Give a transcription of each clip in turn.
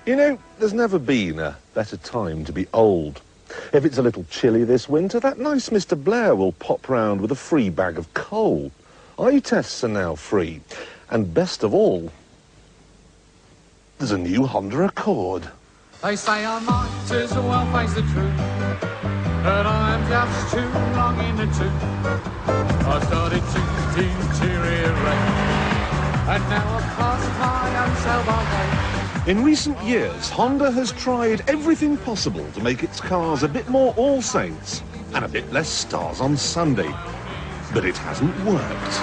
You know, there's never been a better time to be old. If it's a little chilly this winter, that nice Mr. Blair will pop round with a free bag of coal. Eye tests are now free. And best of all, there's a new Honda Accord. They say I might as well face the truth, but I'm just too long in the tooth. I started to deteriorate, and now I've passed my own sell-by date. In recent years, Honda has tried everything possible to make its cars a bit more All Saints and a bit less Stars on Sunday. But it hasn't worked.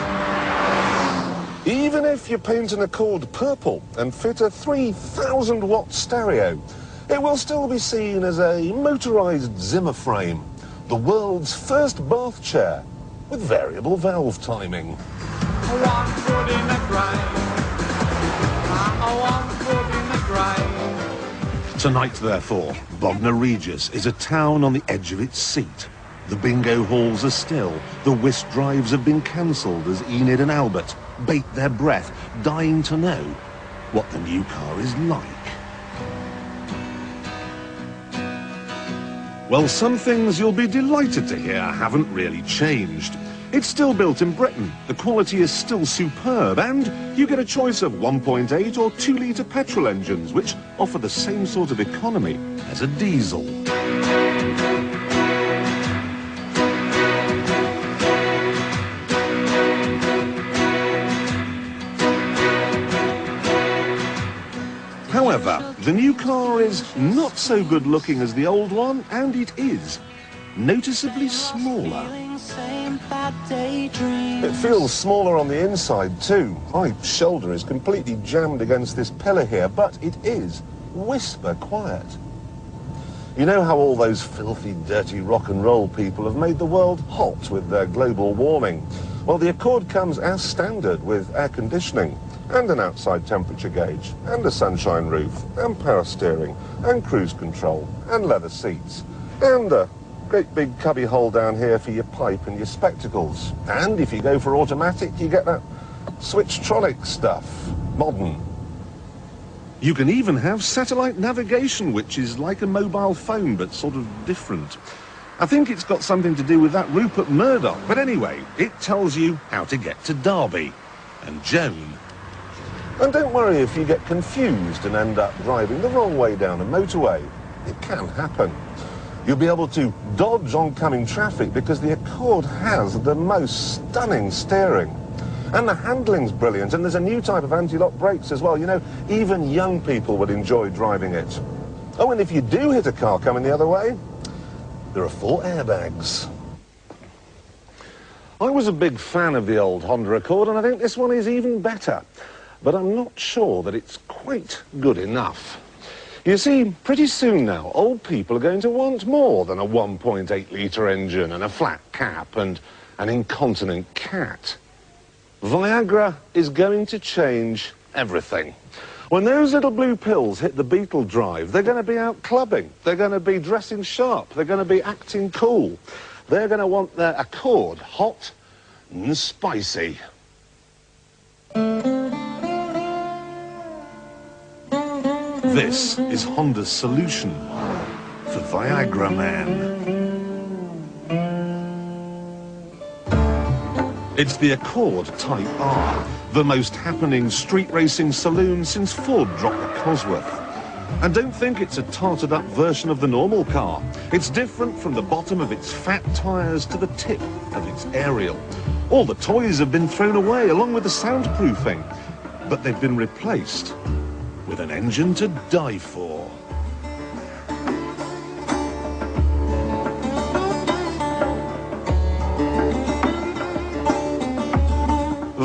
Even if you paint an Accord purple and fit a 3,000-watt stereo, it will still be seen as a motorised Zimmer frame, the world's first bath chair with variable valve timing. One foot in the grave, one foot in the grave. Tonight, therefore, Bognor Regis is a town on the edge of its seat. The bingo halls are still, the whist drives have been cancelled as Enid and Albert bait their breath, dying to know what the new car is like. Well, some things you'll be delighted to hear haven't really changed. It's still built in Britain, the quality is still superb, and you get a choice of 1.8 or 2-litre petrol engines, which offer the same sort of economy as a diesel. However, the new car is not so good looking as the old one, and it is noticeably smaller. It feels smaller on the inside too. My shoulder is completely jammed against this pillar here, but it is whisper quiet. You know how all those filthy, dirty rock and roll people have made the world hot with their global warming? Well, the Accord comes as standard with air conditioning and an outside temperature gauge and a sunshine roof and power steering and cruise control and leather seats and a great big cubby hole down here for your pipe and your spectacles. And if you go for automatic, you get that Switchtronic stuff, modern. You can even have satellite navigation, which is like a mobile phone, but sort of different. I think it's got something to do with that Rupert Murdoch, but anyway, it tells you how to get to Derby and Joan. And don't worry if you get confused and end up driving the wrong way down a motorway. It can happen. You'll be able to dodge oncoming traffic because the Accord has the most stunning steering. And the handling's brilliant, and there's a new type of anti-lock brakes as well. You know, even young people would enjoy driving it. Oh, and if you do hit a car coming the other way, there are 4 airbags. I was a big fan of the old Honda Accord, and I think this one is even better. But I'm not sure that it's quite good enough. You see, pretty soon now, old people are going to want more than a 1.8-litre engine and a flat cap and an incontinent cat. Viagra is going to change everything. When those little blue pills hit the Beetle drive, they're going to be out clubbing, they're going to be dressing sharp, they're going to be acting cool. They're going to want their Accord hot and spicy. This is Honda's solution for Viagra Man. It's the Accord Type R, the most happening street racing saloon since Ford dropped the Cosworth. And don't think it's a tarted up version of the normal car. It's different from the bottom of its fat tyres to the tip of its aerial. All the toys have been thrown away along with the soundproofing, but they've been replaced with an engine to die for.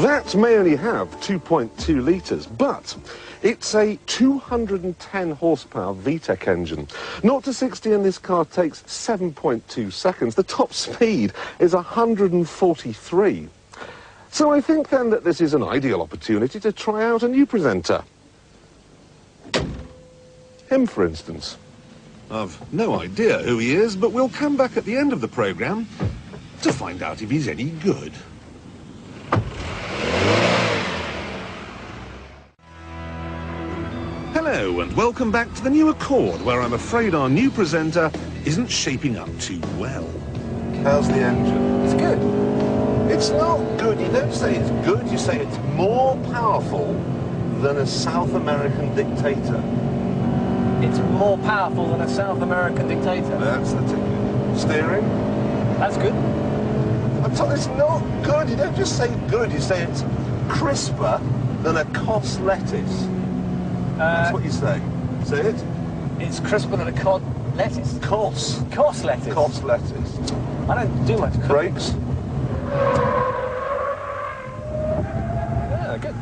That may only have 2.2 litres, but it's a 210 horsepower VTEC engine. 0 to 60 in this car takes 7.2 seconds. The top speed is 143. So I think then that this is an ideal opportunity to try out a new presenter. Him, for instance. I've no idea who he is, but we'll come back at the end of the programme to find out if he's any good. Hello, Hello and welcome back to the new Accord, where I'm afraid our new presenter isn't shaping up too well. How's the engine? It's good. It's not good. You don't say it's good, you say it's more powerful than a South American dictator. It's more powerful than a South American dictator. That's the ticket. Steering? That's good. I'm told it's not good. You don't just say good, you say it's crisper than a Cos lettuce. That's what you say. Say it. It's crisper than a cod lettuce. Cos. Cos lettuce. Cos lettuce. I don't do much cooking. Brakes? Yeah, good.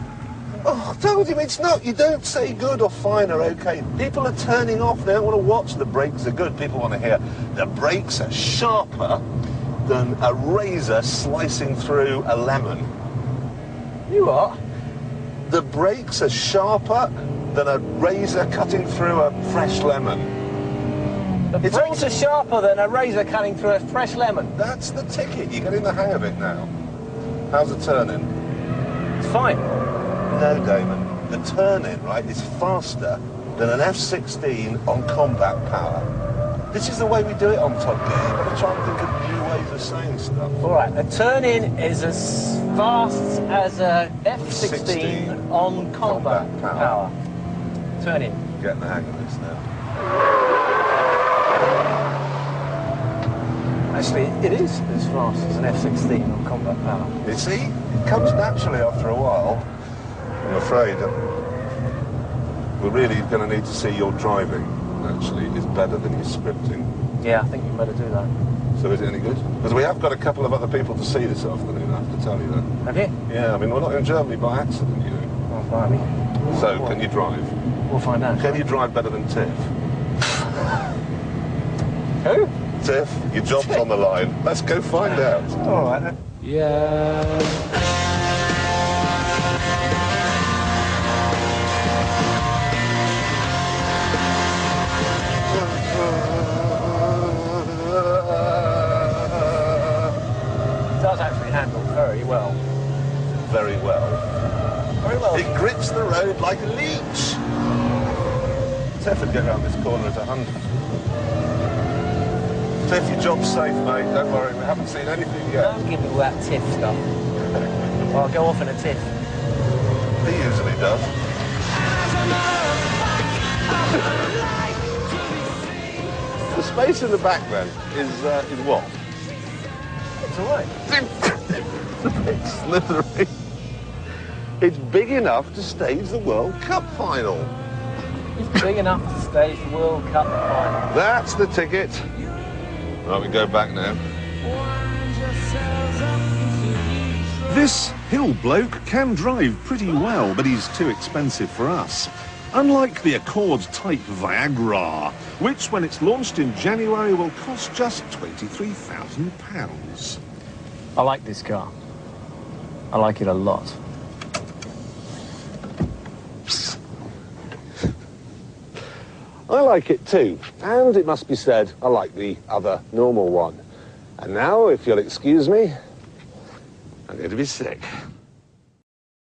Oh, I told you it's not. You don't say good or fine or okay. People are turning off. They don't want to watch the brakes are good. People want to hear the brakes are sharper than a razor slicing through a lemon. You are? The brakes are sharper than a razor cutting through a fresh lemon. The brakes are sharper than a razor cutting through a fresh lemon. That's the ticket. You're getting the hang of it now. How's the turn-in? It's fine. No, Damon. The turn-in, right, is faster than an F-16 on combat power. This is the way we do it on Top Gear. You've got to try and think of new ways of saying stuff. All right, a turn-in is as fast as a F-16 on combat power. Turn-in. Getting the hang of this now. Actually, it is as fast as an F-16 on combat power. You see, it comes naturally after a while. I'm afraid we're really going to need to see your driving, actually, is better than your scripting. Yeah, I think you better do that. So is it any good? Because we have got a couple of other people to see this afternoon, I have to tell you that. Have you? Yeah, I mean, we're not in Germany by accident, you know. Oh, blimey. So, can you drive? We'll find out. Can you drive better than Tiff? Who? Tiff, your job's on the line. Let's go find out. All right, then. Yeah. Does actually handle very well. Very well. Very well. It grips the road like a leech. Tiff would get around this corner at 100. Tiff, your job's safe, mate. Don't worry, we haven't seen anything yet. Don't give me all that tiff stuff. I'll go off in a tiff. He usually does. The space in the back, then, is what? It's all right. It's a bit slithery. It's big enough to stage the World Cup final. It's big enough to stage the World Cup final. That's the ticket. Right, we go back now. This hill bloke can drive pretty well, but he's too expensive for us. Unlike the Accord-type Viagra, which, when it's launched in January, will cost just £23,000. I like this car. I like it a lot. I like it too, and it must be said, I like the other normal one. And now, if you'll excuse me, I'm going to be sick.